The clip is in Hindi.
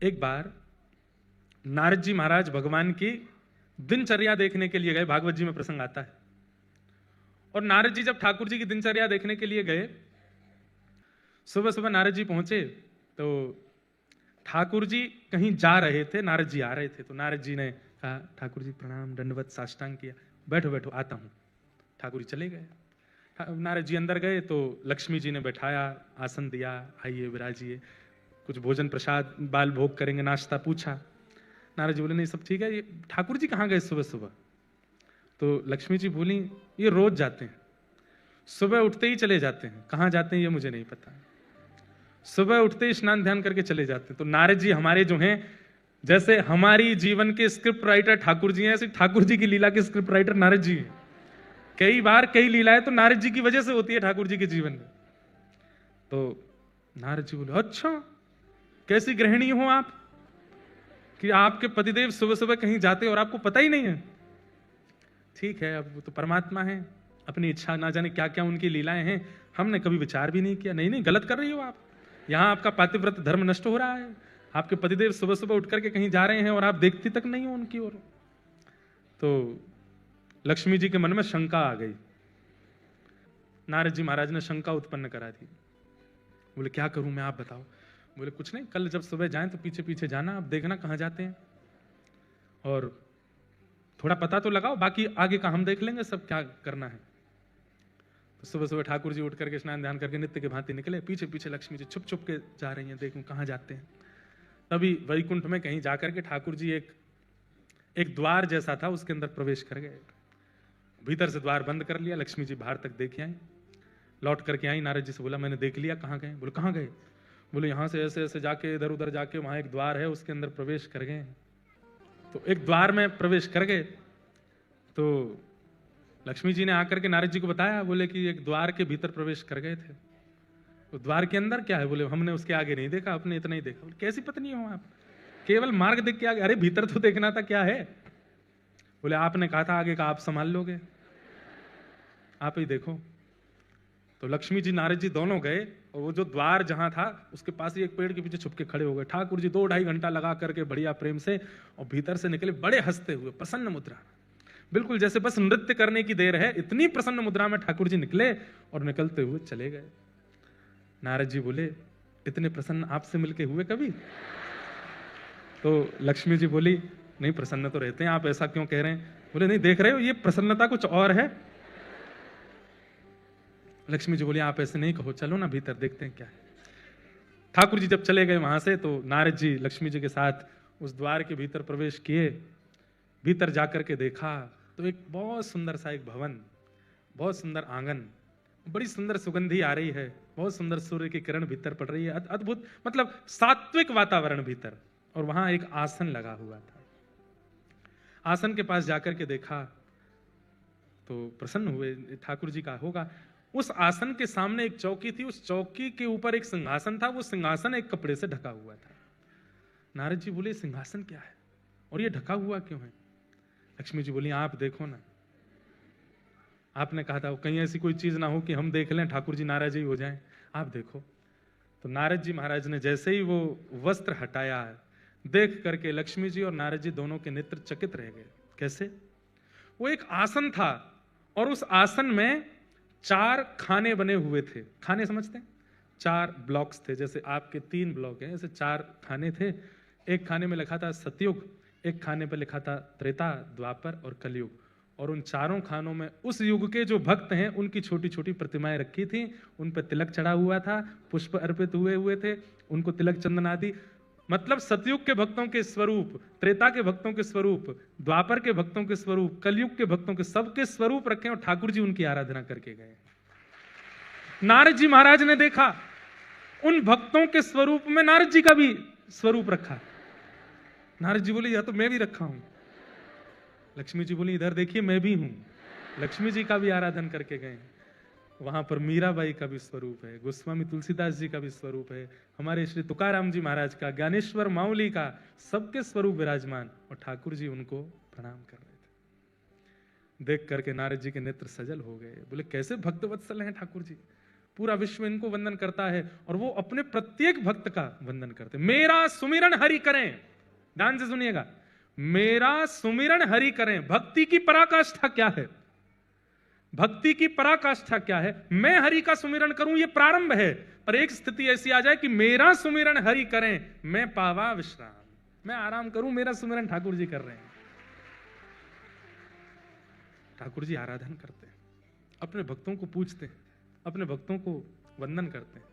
एक बार नारद जी महाराज भगवान की दिनचर्या देखने के लिए गए। भागवत जी में प्रसंग आता है। और नारद जी जब ठाकुर जी की दिनचर्या देखने के लिए गए, सुबह सुबह नारद जी पहुंचे तो ठाकुर जी कहीं जा रहे थे, नारद जी आ रहे थे। तो नारद जी ने कहा, ठाकुर जी प्रणाम, दंडवत साष्टांग किया, बैठो बैठो आता हूं। ठाकुर जी चले गए। नारद जी अंदर गए तो लक्ष्मी जी ने बैठाया, आसन दिया, आइए विराजिए, कुछ भोजन प्रसाद बाल भोग करेंगे, नाश्ता पूछा। नारद जी बोले नहीं सब ठीक है। ये ठाकुर जी कहाँ गए सुबह सुबह? तो लक्ष्मी जी बोली ये रोज जाते हैं, सुबह उठते ही चले जाते हैं। कहाँ जाते हैं ये मुझे नहीं पता, सुबह उठते ही स्नान ध्यान करके चले जाते हैं। तो नारद जी हमारे जो हैं, जैसे हमारी जीवन के स्क्रिप्ट राइटर ठाकुर जी हैं, ऐसे ठाकुर जी की लीला के स्क्रिप्ट राइटर नारद जी हैं। कई बार कई लीलाएं तो नारद जी की वजह से होती है ठाकुर जी के जीवन में। तो नारद जी बोले अच्छा कैसी गृहिणी हो आप कि आपके पतिदेव सुबह सुबह कहीं जाते और आपको पता ही नहीं है। ठीक है, अब वो तो परमात्मा है, अपनी इच्छा, ना जाने क्या क्या उनकी लीलाएं हैं, हमने कभी विचार भी नहीं किया। नहीं नहीं गलत कर रही हो आप, यहाँ आपका पातिव्रत धर्म नष्ट हो रहा है। आपके पतिदेव सुबह सुबह उठ करके कहीं जा रहे हैं और आप देखती तक नहीं हो उनकी ओर। तो लक्ष्मी जी के मन में शंका आ गई। नारद जी महाराज ने शंका उत्पन्न करा दी। बोले क्या करूं मैं, आप बताओ। बोले कुछ नहीं, कल जब सुबह जाएं तो पीछे पीछे जाना, आप देखना कहां जाते हैं और थोड़ा पता तो लगाओ, बाकी आगे का हम देख लेंगे सब क्या करना है। तो सुबह सुबह ठाकुर जी उठ करके स्नान ध्यान करके नित्य के भांति निकले। पीछे पीछे लक्ष्मी जी छुप छुप के जा रही हैं, देखूं कहां जाते हैं। तभी वैकुंठ में कहीं जाकर के ठाकुर जी एक द्वार जैसा था उसके अंदर प्रवेश कर गए। भीतर से द्वार बंद कर लिया। लक्ष्मी जी बाहर तक देख आई, लौट करके आई। नारद जी से बोला मैंने देख लिया, कहाँ गए? बोले कहाँ गए? बोले यहाँ से ऐसे ऐसे जाके इधर उधर जाके वहां एक द्वार है उसके अंदर प्रवेश कर गए। तो एक द्वार में प्रवेश कर गए तो लक्ष्मी जी ने आकर के नारद जी को बताया, बोले कि एक द्वार के भीतर प्रवेश कर गए थे। तो द्वार के अंदर क्या है? बोले हमने उसके आगे नहीं देखा, अपने इतना ही देखा। बोले कैसी पत्नी हो आप, केवल मार्ग देख के आगे? अरे भीतर तो देखना था, क्या है? बोले आपने कहा था आगे का आप संभाल लोगे, आप ही देखो। तो लक्ष्मी जी नारद जी दोनों गए और वो जो द्वार जहां था उसके पास ही एक पेड़ के पीछे छुप के खड़े हो गए। ठाकुर जी 2-2.5 घंटा लगा करके बढ़िया प्रेम से और भीतर से निकले बड़े हंसते हुए, प्रसन्न मुद्रा, बिल्कुल जैसे बस नृत्य करने की देर है, इतनी प्रसन्न मुद्रा में ठाकुर जी निकले और निकलते हुए चले गए। नारद जी बोले इतने प्रसन्न आपसे मिलके हुए कभी? तो लक्ष्मी जी बोली नहीं प्रसन्न तो रहते हैं, आप ऐसा क्यों कह रहे हैं? बोले नहीं देख रहे हो ये प्रसन्नता कुछ और है। लक्ष्मी जी बोली आप ऐसे नहीं कहो, चलो ना भीतर देखते हैं क्या है। ठाकुर जी जब चले गए वहां से तो नारद जी लक्ष्मी जी के साथ उस द्वार के भीतर प्रवेश किए। भीतर जाकर के देखा तो एक बहुत सुंदर सा एक भवन, बहुत सुंदर आंगन, बड़ी सुंदर सुगंधी आ रही है, बहुत सुंदर सूर्य की किरण भीतर पड़ रही है, अद्भुत मतलब सात्विक वातावरण भीतर। और वहां एक आसन लगा हुआ था। आसन के पास जाकर के देखा तो प्रसन्न हुए, ठाकुर जी का होगा। उस आसन के सामने एक चौकी थी, उस चौकी के ऊपर एक सिंहासन था, वो सिंहासन एक कपड़े से ढका हुआ था। नारद जी बोले सिंहासन क्या है और ये ढका हुआ क्यों है? लक्ष्मी जी बोली आप देखो ना, आपने कहा था कहीं ऐसी कोई चीज ना हो कि हम देख लें ठाकुर जी नाराज ही हो जाएं, आप देखो। तो नारद जी महाराज ने जैसे ही वो वस्त्र हटाया, देख करके लक्ष्मी जी और नारद जी दोनों के नेत्र चकित रह गए। कैसे? वो एक आसन था और उस आसन में 4 खाने बने हुए थे। खाने समझते हैं? 4 ब्लॉक्स थे, जैसे आपके 3 ब्लॉक हैं, ऐसे 4 खाने थे। एक खाने में लिखा था सतयुग, एक खाने पर लिखा था त्रेता, द्वापर और कलयुग। और उन चारों खानों में उस युग के जो भक्त हैं उनकी छोटी छोटी प्रतिमाएं रखी थी, उन पर तिलक चढ़ा हुआ था, पुष्प अर्पित हुए थे, उनको तिलक चंदन आदि, मतलब सतयुग के भक्तों के स्वरूप, त्रेता के भक्तों के स्वरूप, द्वापर के भक्तों के स्वरूप, कलयुग के भक्तों के, सबके स्वरूप रखे और ठाकुर जी उनकी आराधना करके गए। नारद जी महाराज ने देखा उन भक्तों के स्वरूप में नारद जी का भी स्वरूप रखा। नारद जी बोले यह तो मैं भी रखा हूं। लक्ष्मी जी बोली इधर देखिए मैं भी हूं। लक्ष्मी जी का भी आराधन करके गए। वहां पर मीराबाई का भी स्वरूप है, गोस्वामी तुलसीदास जी का भी स्वरूप है, हमारे श्री तुकाराम जी महाराज का, ज्ञानेश्वर माउली का, सबके स्वरूप विराजमान। और ठाकुर जी उनको प्रणाम कर रहे थे। देख करके नारद जी के नेत्र सजल हो गए। बोले कैसे भक्त वत्सल हैं ठाकुर जी, पूरा विश्व इनको वंदन करता है और वो अपने प्रत्येक भक्त का वंदन करते हैं। मेरा सुमिरन हरि करें, ध्यान से सुनिएगा, मेरा सुमिरन हरि करें। भक्ति की पराकाष्ठा क्या है? भक्ति की पराकाष्ठा क्या है? मैं हरि का सुमिरन करूं, ये प्रारंभ है, पर एक स्थिति ऐसी आ जाए कि मेरा सुमिरन हरि करें, मैं पावा विश्राम, मैं आराम करूं, मेरा सुमिरन ठाकुर जी कर रहे हैं। ठाकुर जी आराधन करते हैं, अपने भक्तों को पूछते हैं, अपने भक्तों को वंदन करते हैं।